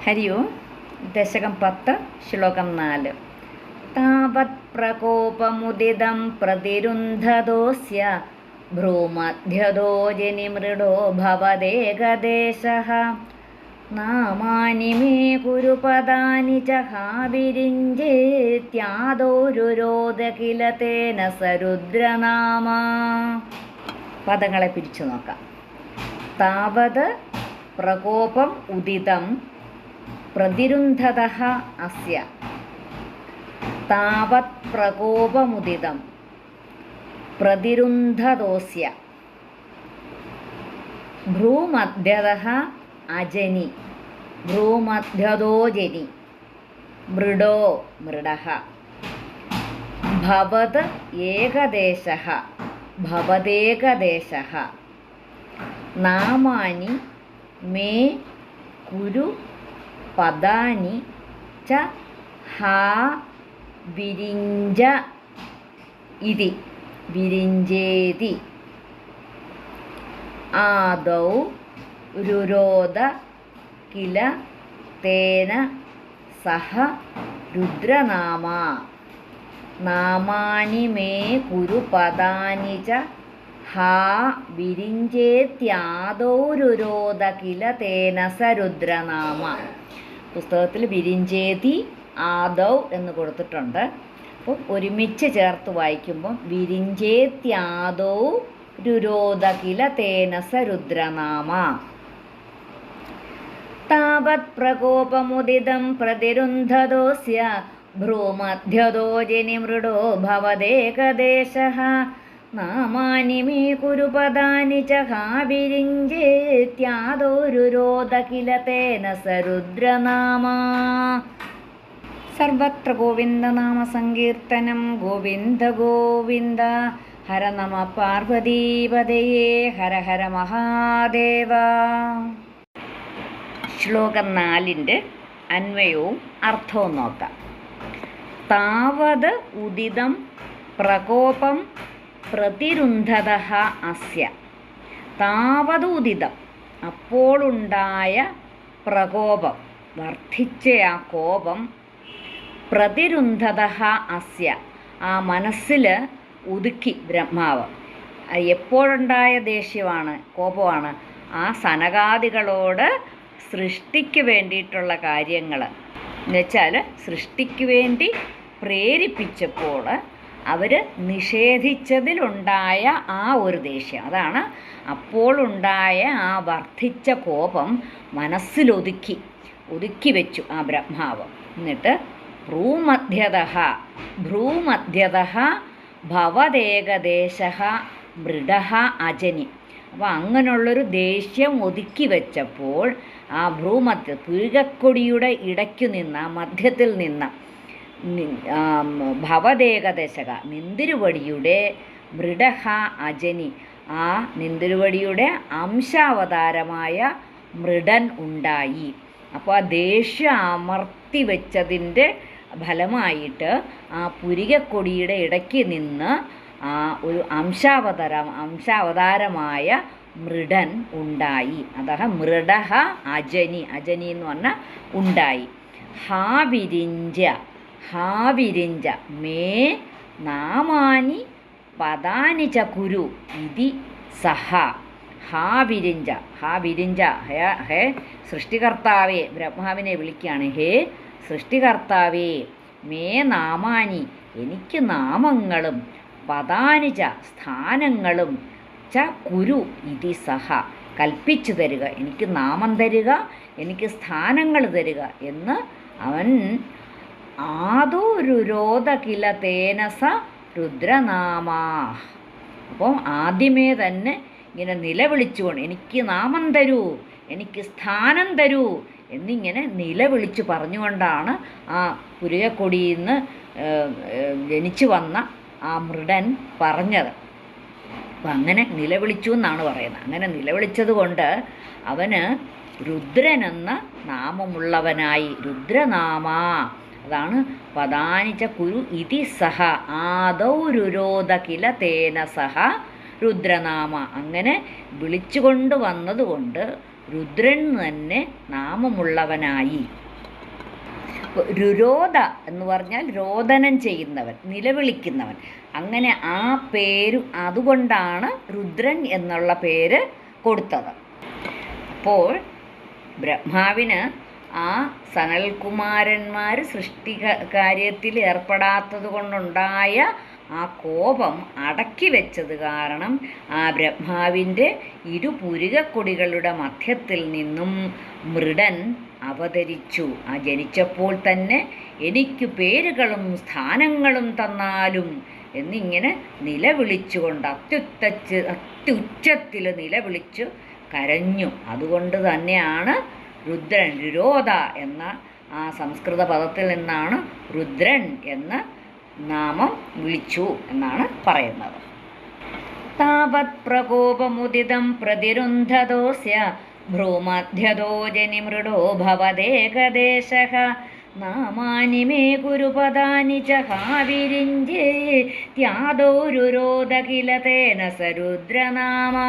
ഹരി ഓം. ദശകം 10 ശ്ലോകം 4. താവത് പ്രകോപമുദിതം പ്രതിരുന്ധതോസ്യ ഭ്രൂമധ്യതോ ജനിമൃഡോ ഭവദേകദേശഃ നാമാനി മേ കുരു പദാനി ച ഹാവിരിഞ്ചേത്യാദോരുരോധ കില തേന സരുദ്രനാമ. പദങ്ങളെ പിരിച്ചു നോക്കാം. താവത് പ്രകോപം ഉദിതം പ്രതിരുന്ധതഃ അസ്യ. താവത് പ്രകോപമുദിതം പ്രതിരുന്ധതോസ്യ ഭ്രൂമധ്യതഃ അജനി ഭ്രൂമധ്യതോ ജനി മൃഡോ മൃഡഃ ഭവത് ഏകദേശഃ ഭവദേകദേശഃ നാമാനി മേ കുരു പദാനി ച ഹാ വിരിഞ്ച ഇതി വിരിഞ്ചേതി ആദൗ രുരോധ കില തേന സഹ രുദ്രനാമ. നാമാനി മേ കുരു പദാനി ച ഹാ വിരിഞ്ചേത്യാദോരുരോധ കില തേന സ രുദ്രനാമ. പുസ്തകത്തിൽ വിരിഞ്ചേതി ആദൗ എന്ന് കൊടുത്തിട്ടുണ്ട്. അപ്പം ഒരുമിച്ച് ചേർത്ത് വായിക്കുമ്പം വിരിഞ്ചേത്യാദൗ രുരോധ കില തേന സ രുദ്രനാമ. താവത് പ്രകോപമുദിതം പ്രതിരുന്ധതോസ്യ ഭ്രൂമധ്യതോ ജനിമൃഡോ ഭവദേകദേശഃ നാമാനി മേ കുരു പദാനി ച ഹാവിരിഞ്ചേത്യാദോരുരോധ കില തേന സ രുദ്രനാമ. സർവത്ര ഗോവിന്ദനാമ സങ്കീർത്തനം. ഗോവിന്ദ ഗോവിന്ദ. ഹര നമ പാർവതീപതയേ. ഹര ഹര മഹാദേവ. ശ്ലോകം 4 അന്വയവും അർത്ഥവും നോക്കാം. താവത് ഉദിതം പ്രകോപം പ്രതിരുന്ധതഃ അസ്യ. താവത് ഉദിതം അപ്പോളുണ്ടായ പ്രകോപം, വർദ്ധിച്ച ആ കോപം, പ്രതിരുന്ധതഃ അസ്യ ആ മനസ്സിൽ ഒതുക്കി ബ്രഹ്മാവ്. എപ്പോഴുണ്ടായ ദേഷ്യമാണ്, കോപമാണ്? ആ സനകാദികളോട് സൃഷ്ടിക്ക് വേണ്ടിയിട്ടുള്ള കാര്യങ്ങൾ എന്നുവെച്ചാൽ സൃഷ്ടിക്ക് വേണ്ടി പ്രേരിപ്പിച്ചപ്പോൾ അവർ നിഷേധിച്ചതിലുണ്ടായ ആ ഒരു ദേഷ്യം, അതാണ് അപ്പോഴുണ്ടായ ആ വർദ്ധിച്ച കോപം ഒതുക്കി വെച്ചു ആ ബ്രഹ്മാവ്. എന്നിട്ട് ഭ്രൂമധ്യതഃ ഭവദേകദേശഃ മൃഡഃ അജനി. അപ്പോൾ അങ്ങനെയുള്ളൊരു ദേഷ്യം ഒതുക്കി വെച്ചപ്പോൾ ആ പുരികക്കൊടിയുടെ ഇടയ്ക്കു നിന്ന്, മധ്യത്തിൽ നിന്ന് ഭവദേകദേശക നിന്തിരുവടിയുടെ മൃഡഃ അജനി, ആ നിന്തിരുവടിയുടെ അംശാവതാരമായ മൃഡൻ ഉണ്ടായി. അപ്പോൾ ആ ദേഷ്യം അമർത്തി വെച്ചതിൻ്റെ ഫലമായിട്ട് ആ പുരികക്കൊടിയുടെ ഇടയ്ക്ക് നിന്ന് ആ ഒരു അംശാവതാരമായ മൃഡൻ ഉണ്ടായി. അതാ മൃഡഃ അജനി എന്ന് പറഞ്ഞാൽ ഉണ്ടായി. ഹാവിരിഞ്ച മേ നാമാനി പദാനി ച കുരു ഇതി സഹ. ഹാവിരിഞ്ച ഹേ സൃഷ്ടികർത്താവേ, ബ്രഹ്മാവിനെ വിളിക്കുകയാണ്. ഹേ സൃഷ്ടികർത്താവേ, മേ നാമാനി എനിക്ക് നാമങ്ങളും, പദാനി ച സ്ഥാനങ്ങളും, ച കുരു ഇതി സഹ കൽപ്പിച്ചു തരിക, എനിക്ക് നാമം തരിക, എനിക്ക് സ്ഥാനങ്ങൾ തരിക എന്ന് അവൻ ആദോരുരോധ കില തേന സ രുദ്രനാമ. അപ്പം ആദ്യമേ തന്നെ ഇങ്ങനെ നിലവിളിച്ചുകൊണ്ട് എനിക്ക് നാമം തരൂ, എനിക്ക് സ്ഥാനം തരൂ എന്നിങ്ങനെ നിലവിളിച്ചു പറഞ്ഞുകൊണ്ടാണ് ആ പുരികക്കൊടിയിൽ നിന്ന് ജനിച്ചു വന്ന ആ മൃഡൻ പറഞ്ഞത്. അപ്പം അങ്ങനെ നിലവിളിച്ചു എന്നാണ് പറയുന്നത്. അങ്ങനെ നിലവിളിച്ചത് കൊണ്ട് അവന് രുദ്രനെന്ന നാമമുള്ളവനായി. രുദ്രനാമ അതാണ് പദാനിച്ച കുരു ഇതി സഹ ആദൗ രുരോധ കില തേന സഹ രുദ്രനാമ. അങ്ങനെ വിളിച്ചുകൊണ്ട് വന്നതുകൊണ്ട് രുദ്രൻ തന്നെ നാമമുള്ളവനായി. രുരോധ എന്ന് പറഞ്ഞാൽ രോദനം ചെയ്യുന്നവൻ, നിലവിളിക്കുന്നവൻ. അങ്ങനെ ആ പേര് അതുകൊണ്ടാണ് രുദ്രൻ എന്നുള്ള പേര് കൊടുത്തത്. അപ്പോൾ ബ്രഹ്മാവിന് ആ സനൽകുമാരന്മാർ കാര്യത്തിൽ ഏർപ്പെടാത്തത് കൊണ്ടുണ്ടായ ആ കോപം അടക്കി വെച്ചത് കാരണം ആ ബ്രഹ്മാവിൻ്റെ ഇരുപുരികക്കൊടികളുടെ മധ്യത്തിൽ നിന്നും മൃഡൻ അവതരിച്ചു. ആ ജനിച്ചപ്പോൾ തന്നെ എനിക്ക് പേരുകളും സ്ഥാനങ്ങളും തന്നാലും എന്നിങ്ങനെ നിലവിളിച്ചുകൊണ്ട് അത്യുച്ചത്തിൽ നിലവിളിച്ചു കരഞ്ഞു. അതുകൊണ്ട് തന്നെയാണ് രുദ്രൻ, രുരോധ എന്ന ആ സംസ്കൃത പദത്തിൽ നിന്നാണ് രുദ്രൻ എന്ന് നാമം വിളിച്ചു എന്നാണ് പറയുന്നത്. താവത് പ്രകോപമുദിതം പ്രതിരുന്ധദോസ്യ ഭ്രൂമധ്യതോ ജനിമൃഡോ ഭവദേകദേശഃ നാമാനി മേ ഗുരുപദാനി ച ഹാവിരിഞ്ചേ ത്യാദോ രുരോധ കില തേന സ രുദ്രനാമാ.